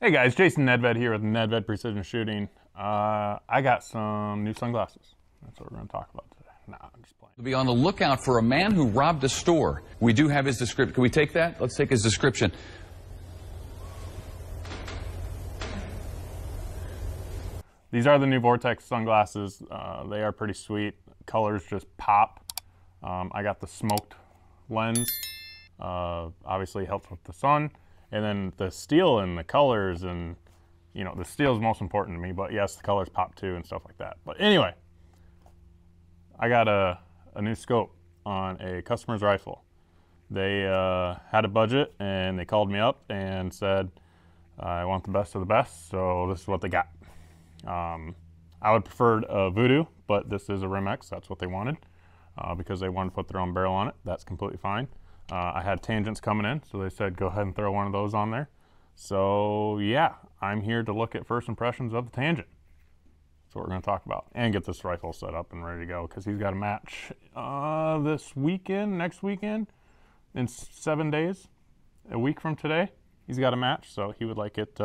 Hey guys, Jason Nedved here with Nedved Precision Shooting. I got some new sunglasses. That's what we're going to talk about today. Nah, I'm just playing. Be on the lookout for a man who robbed a store. We do have his description. Can we take that? Let's take his description. These are the new Vortex sunglasses. They are pretty sweet. Colors just pop. I got the smoked lens. Obviously helps with the sun. And then the steel and the colors, and you know, the steel is most important to me, but yes, the colors pop too and stuff like that. But anyway, I got a new scope on a customer's rifle. They had a budget and they called me up and said, I want the best of the best, so this is what they got. I would prefer a Voodoo, but this is a Rim-X. That's what they wanted because they wanted to put their own barrel on it. That's completely fine. I had tangents coming in, so they said go ahead and throw one of those on there. So yeah, I'm here to look at first impressions of the tangent. That's what we're going to talk about, and get this rifle set up and ready to go because he's got a match this weekend, next weekend, in 7 days, a week from today. He's got a match, so he would like it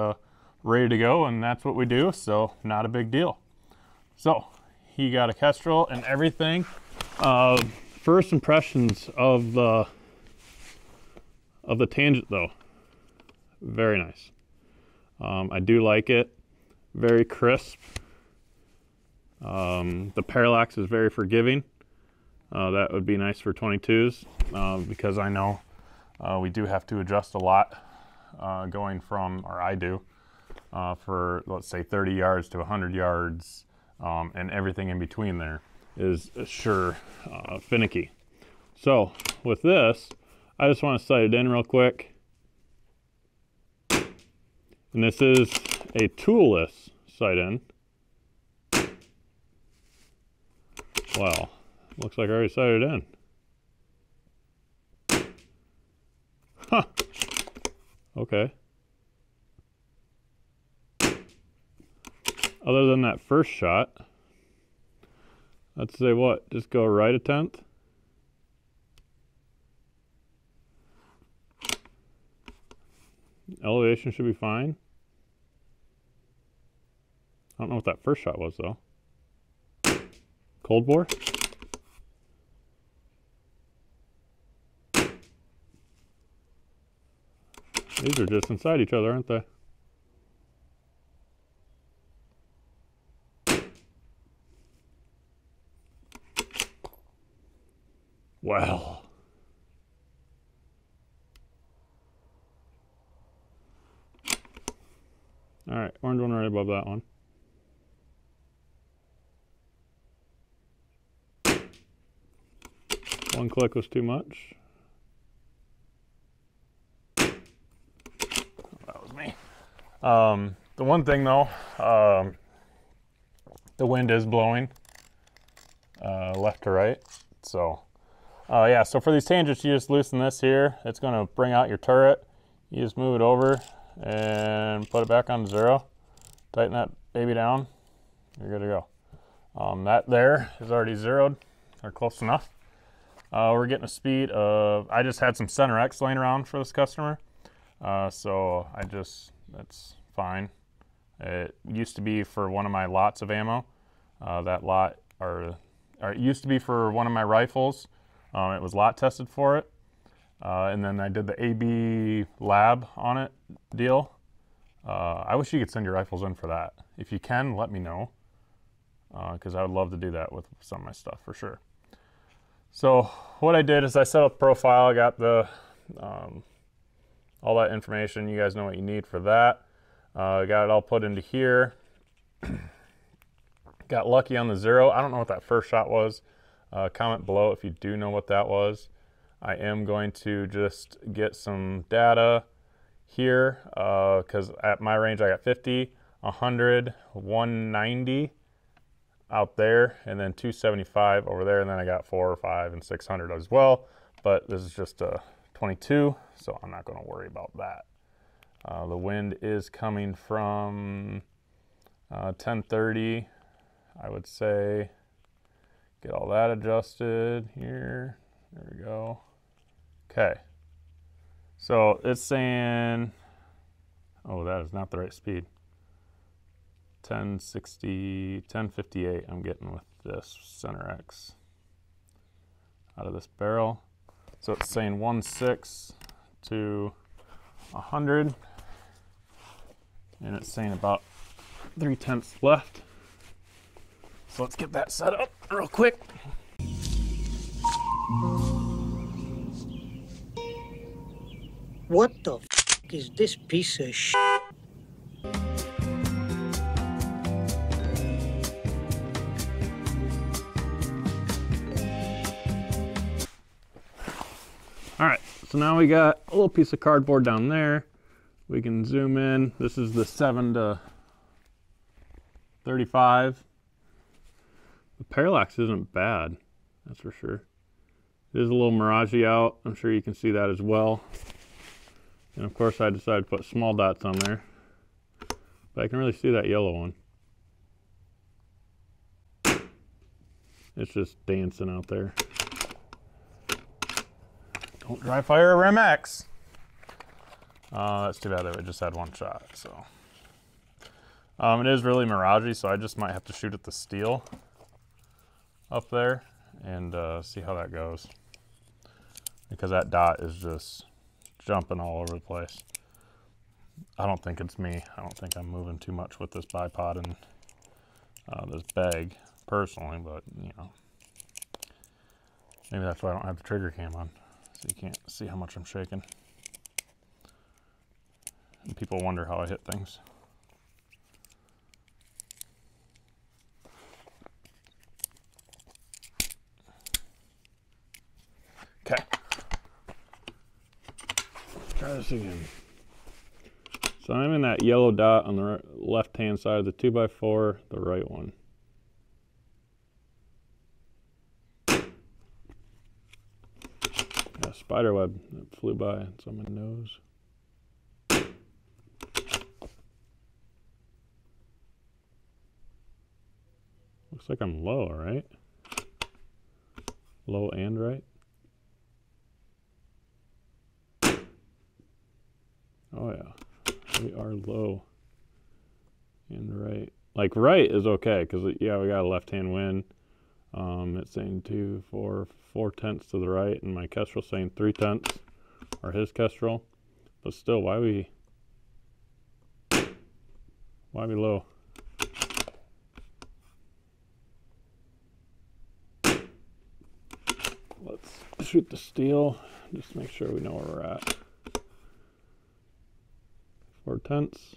ready to go, and that's what we do, so not a big deal. So he got a Kestrel and everything. First impressions of the tangent though, very nice. I do like it, very crisp. The Parallax is very forgiving. That would be nice for 22s because I know we do have to adjust a lot going from, or I do, for let's say 30 yards to 100 yards, and everything in between there is sure finicky. So with this, I just want to sight it in real quick. And this is a toolless sight in. Wow, looks like I already sighted in. Huh. Okay. Other than that first shot, let's say what? Just go right a tenth. Elevation should be fine. I don't know what that first shot was though. Cold bore? These are just inside each other, aren't they? Well. All right, orange one right above that one. One click was too much. That was me. The one thing though, the wind is blowing left to right. So yeah, so for these tangents, you just loosen this here. It's gonna bring out your turret. You just move it over and put it back on 0. Tighten that baby down. You're good to go. That there is already zeroed, or close enough. We're getting a speed of, I just had some Center X laying around for this customer. So that's fine. It used to be for one of my lots of ammo. That lot, or it used to be for one of my rifles. It was lot tested for it. And then I did the AB lab on it deal. I wish you could send your rifles in for that. If you can, let me know, because I would love to do that with some of my stuff for sure. So what I did is I set up a profile. I got the all that information. You guys know what you need for that. I got it all put into here. Got lucky on the 0. I don't know what that first shot was. Comment below if you do know what that was. I am going to just get some data here because at my range I got 50, 100, 190 out there, and then 275 over there, and then I got 4 or 5 and 600 as well. But this is just a 22, so I'm not going to worry about that. The wind is coming from 1030, I would say. Get all that adjusted here. There we go. Okay. So it's saying Oh, that is not the right speed. 1060, 1058 I'm getting with this center X out of this barrel. So it's saying 1.6 to 100, and it's saying about 3/10 left. So let's get that set up real quick. What the f is this piece of shit? All right, so now we got a little piece of cardboard down there. We can zoom in. This is the 7 to 35. The parallax isn't bad, that's for sure. It is a little miragey out. I'm sure you can see that as well. And of course I decided to put small dots on there. But I can really see that yellow one. It's just dancing out there. Don't dry fire a REM-X. That's too bad that we just had one shot, so. It is really miragey, so I just might have to shoot at the steel up there and see how that goes. Because that dot is just jumping all over the place. I don't think it's me. I don't think I'm moving too much with this bipod and this bag personally, but you know. Maybe that's why I don't have the trigger cam on. So you can't see how much I'm shaking. And people wonder how I hit things. Okay. Try this again. So I'm in that yellow dot on the left-hand side of the 2x4, the right one. A spider web that flew by. It's on my nose. Looks like I'm low, right? Low and right. Oh yeah, we are low and right. Like right is okay, because yeah, we got a left-hand wind. It's saying 4/10 to the right, and my kestrel saying 3/10, or his kestrel. But still, why we low? Let's shoot the steel, just make sure we know where we're at. 4/10.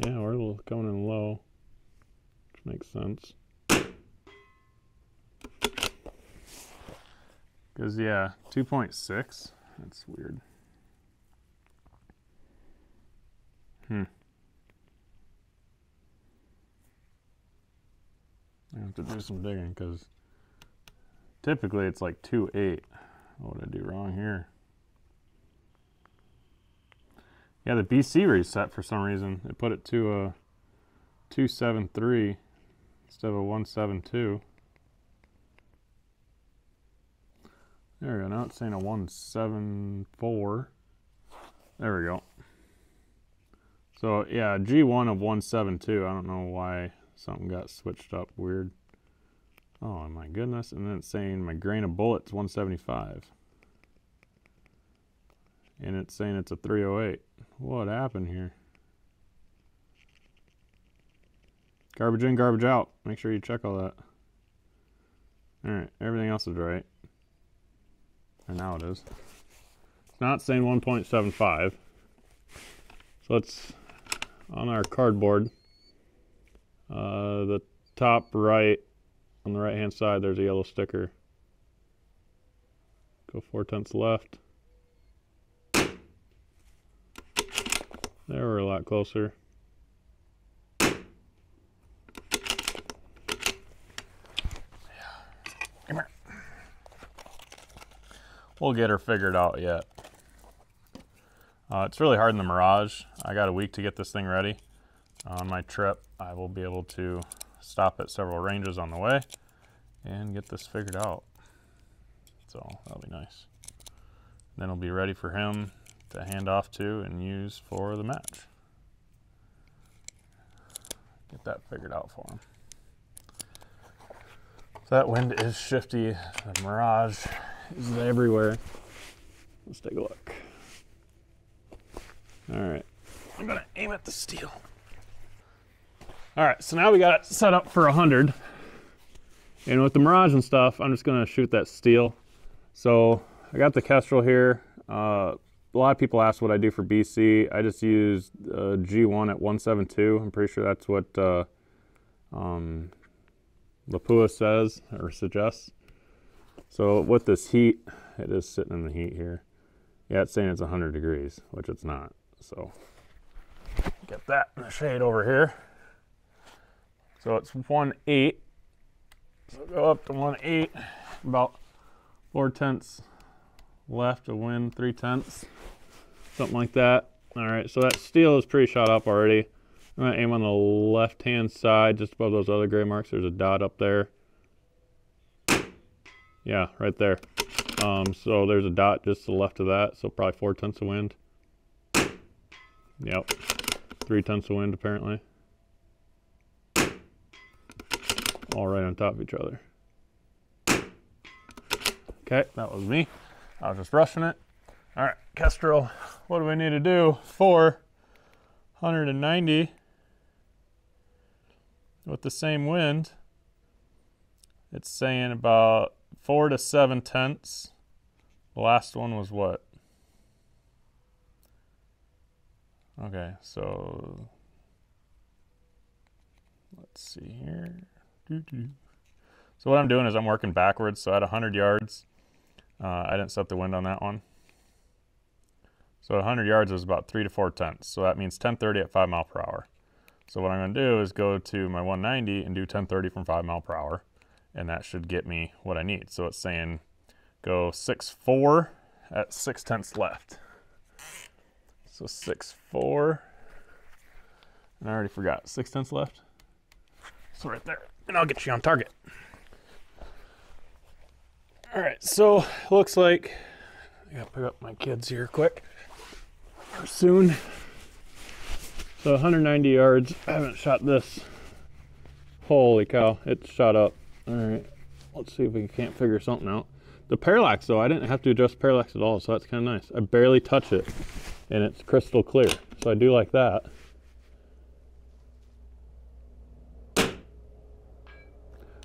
Yeah, we're going in low, which makes sense. Because, yeah, 2.6, that's weird. I have to do some digging, because typically it's like 2.8. What did I do wrong here? Yeah, the BC reset for some reason. It put it to a 273 instead of a 172. There we go. Now it's saying a 174. There we go. So yeah, G1 of 172. I don't know why something got switched up weird. Oh my goodness. And then it's saying my grain of bullets 175. And it's saying it's a 308. What happened here? Garbage in, garbage out. Make sure you check all that. Alright, everything else is right. And now it is. It's not saying 1.75. So let's, on our cardboard, the top right, on the right hand side, there's a yellow sticker. Go 4/10 left. There, we're a lot closer. Yeah. Come here. We'll get her figured out yet. It's really hard in the Mirage. I got a week to get this thing ready. On my trip, I will be able to stop at several ranges on the way and get this figured out. So that'll be nice. Then it'll be ready for him to hand off to and use for the match. Get that figured out for him. So that wind is shifty. The mirage is everywhere. Let's take a look. All right, I'm gonna aim at the steel. All right, so now we got it set up for 100. And with the mirage and stuff, I'm just gonna shoot that steel. So I got the Kestrel here. A lot of people ask what I do for BC. I just use G1 at 172. I'm pretty sure that's what Lapua says or suggests. So with this heat, it is sitting in the heat here. Yeah, it's saying it's 100 degrees, which it's not. So get that in the shade over here. So it's 1.8. So go up to 1.8, about 4/10 left of wind, 3/10, something like that. All right, so that steel is pretty shot up already. I'm gonna aim on the left-hand side, just above those other gray marks. There's a dot up there. Yeah, right there. So there's a dot just to the left of that, so probably 4/10 of wind. Yep, 3/10 of wind apparently. All right on top of each other. Okay, that was me. I was just rushing it. All right, Kestrel, what do we need to do for 190 with the same wind? It's saying about 4 to 7/10. The last one was what? Okay, so let's see here. So what I'm doing is I'm working backwards. So at 100 yards, I didn't set the wind on that one. So 100 yards is about 3 to 4/10. So that means 1030 at 5 miles per hour. So what I'm going to do is go to my 190 and do 1030 from 5 miles per hour. And that should get me what I need. So it's saying go 6.4 at 6/10 left. So 6.4. And I already forgot. 6/10 left. So right there. And I'll get you on target. All right, so looks like I gotta pick up my kids here quick or soon. So 190 yards. I haven't shot this. Holy cow, it's shot up. All right, let's see if we can't figure something out. The parallax though, I didn't have to adjust parallax at all, so that's kind of nice. I barely touch it and it's crystal clear. So I do like that.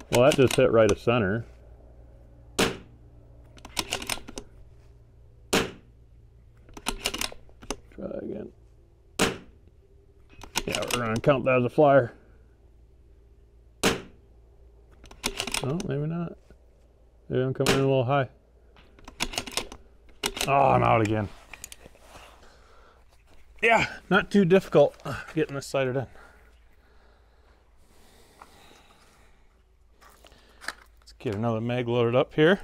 Well, that just hit right of center. Try that again. Yeah, we're gonna count that as a flyer. Oh, maybe not. Maybe I'm coming in a little high. Oh, I'm out again. Yeah, not too difficult getting this sighted in. Let's get another mag loaded up here.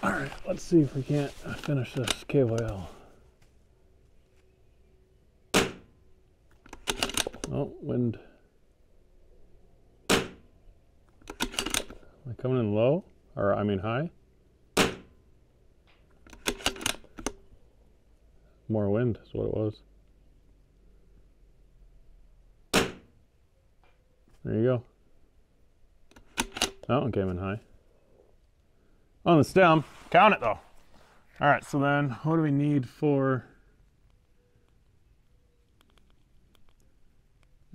All right, let's see if we can't finish this KYL. Oh, wind. Am I coming in low? Or, I mean high? More wind is what it was. There you go. That one came in high. On the stem. Count it though. All right, so then what do we need for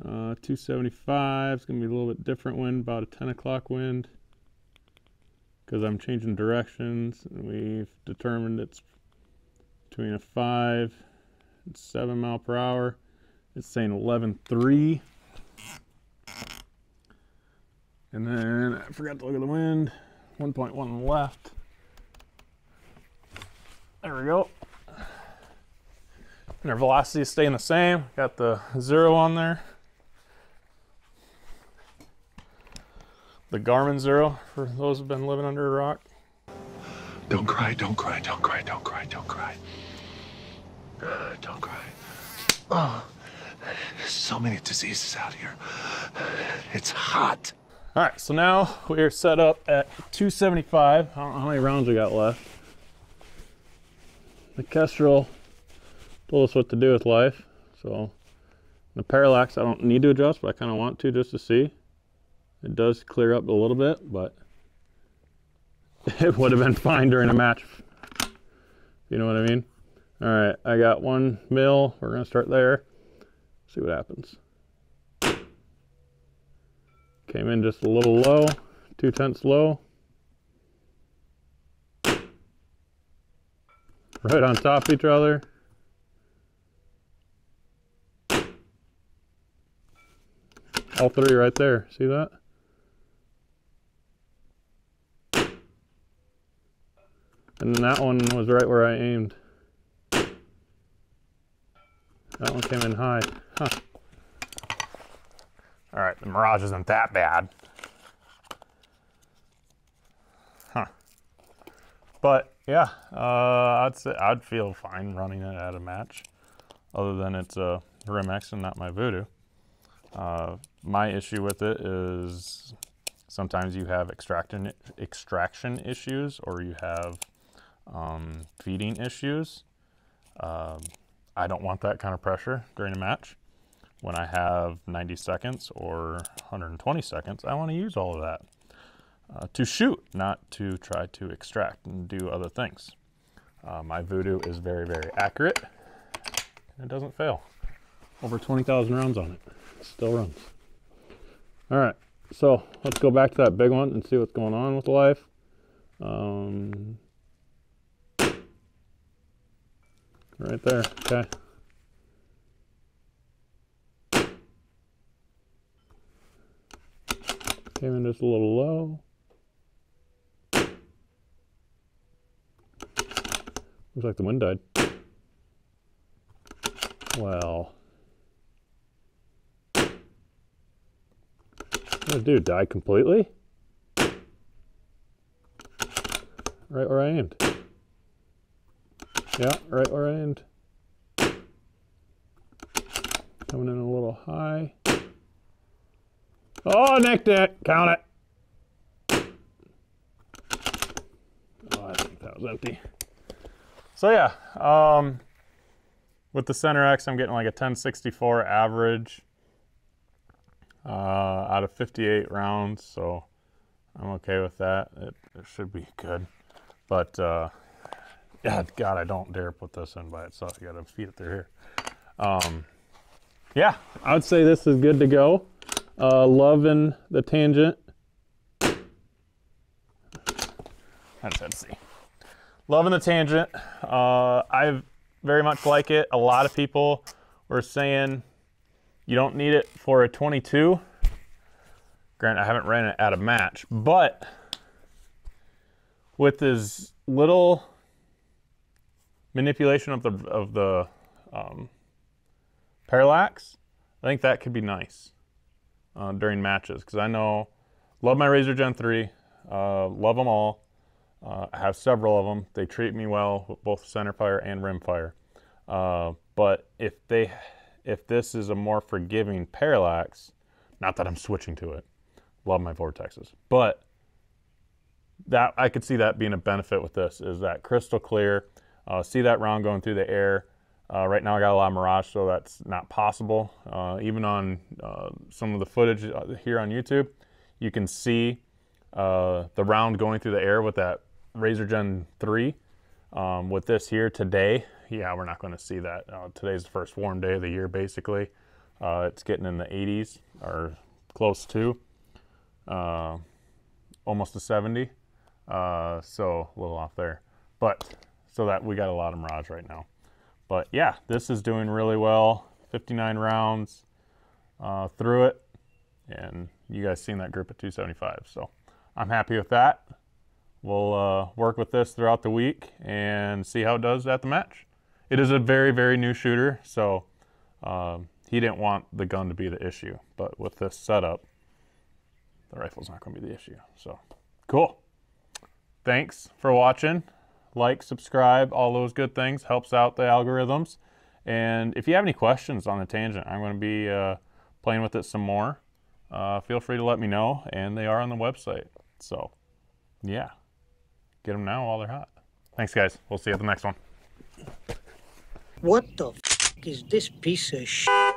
275? It's gonna be a little bit different wind, about a 10 o'clock wind, because I'm changing directions. And we've determined it's between a 5 and 7 mile per hour. It's saying 11.3. And then I forgot to look at the wind. 1.1 left. There we go. And our velocity is staying the same. Got the 0 on there. The Garmin 0 for those who've been living under a rock. Don't cry, don't cry, don't cry, don't cry, don't cry. Don't cry. Oh, There's so many diseases out here. It's hot. All right, so now we are set up at 275. I don't know how many rounds we got left. The Kestrel told us what to do with life. So the Parallax, I don't need to adjust, but I kind of want to just to see. It does clear up a little bit, but it would have been fine during a match. You know what I mean? All right, I got 1 mil. We're gonna start there. See what happens. Came in just a little low, 2/10 low. Right on top of each other. All 3 right there, see that? And that one was right where I aimed. That one came in high. Huh. All right, the Mirage isn't that bad. Huh. But yeah, I'd say I'd feel fine running it at a match, other than it's a Rim-X and not my Voodoo. My issue with it is sometimes you have extraction issues, or you have feeding issues. I don't want that kind of pressure during a match. When I have 90 seconds or 120 seconds, I want to use all of that to shoot, not to try to extract and do other things. My Voodoo is very, very accurate, and it doesn't fail. Over 20,000 rounds on it. It still runs. All right, so let's go back to that big one and see what's going on with life. Right there, okay. Came in just a little low. Looks like the wind died. Well. What dude, died completely? Right where I aimed. Yeah, right where I aimed. Coming in a little high. Oh, nicked it. Count it. Oh, I think that was empty. So yeah, with the Center X, I'm getting like a 1064 average out of 58 rounds, so I'm okay with that. It should be good. But yeah, God, I don't dare put this in by itself. You gotta feed it through here. Yeah, I would say this is good to go. Loving the tangent. I just had to see. Loving the tangent. I very much like it. A lot of people were saying you don't need it for a 22. Granted, I haven't ran it at a match, but with this little manipulation of the Parallax, I think that could be nice during matches, because I know, love my Razor Gen 3, love them all. I have several of them. They treat me well with both center fire and rim fire. But if this is a more forgiving Parallax, not that I'm switching to it, love my Vortexes, but that I could see that being a benefit with this, is that crystal clear. See that round going through the air. Right now I got a lot of Mirage, so that's not possible. Even on some of the footage here on YouTube, you can see the round going through the air with that Razor Gen 3. With this here today, yeah, we're not going to see that. Today's the first warm day of the year, basically. It's getting in the 80s, or close to, almost to 70. So a little off there. But, so that we got a lot of Mirage right now. But yeah, this is doing really well. 59 rounds through it. And you guys seen that group at 275. So I'm happy with that. We'll work with this throughout the week and see how it does at the match. It is a very, very new shooter, so he didn't want the gun to be the issue. But with this setup, the rifle's not going to be the issue. So, cool. Thanks for watching. Like, subscribe, all those good things. Helps out the algorithms. And if you have any questions on the Tangent, I'm going to be playing with it some more. Feel free to let me know, and they are on the website. So, yeah, get them now while they're hot. Thanks, guys. We'll see you at the next one. What the f is this piece of shit?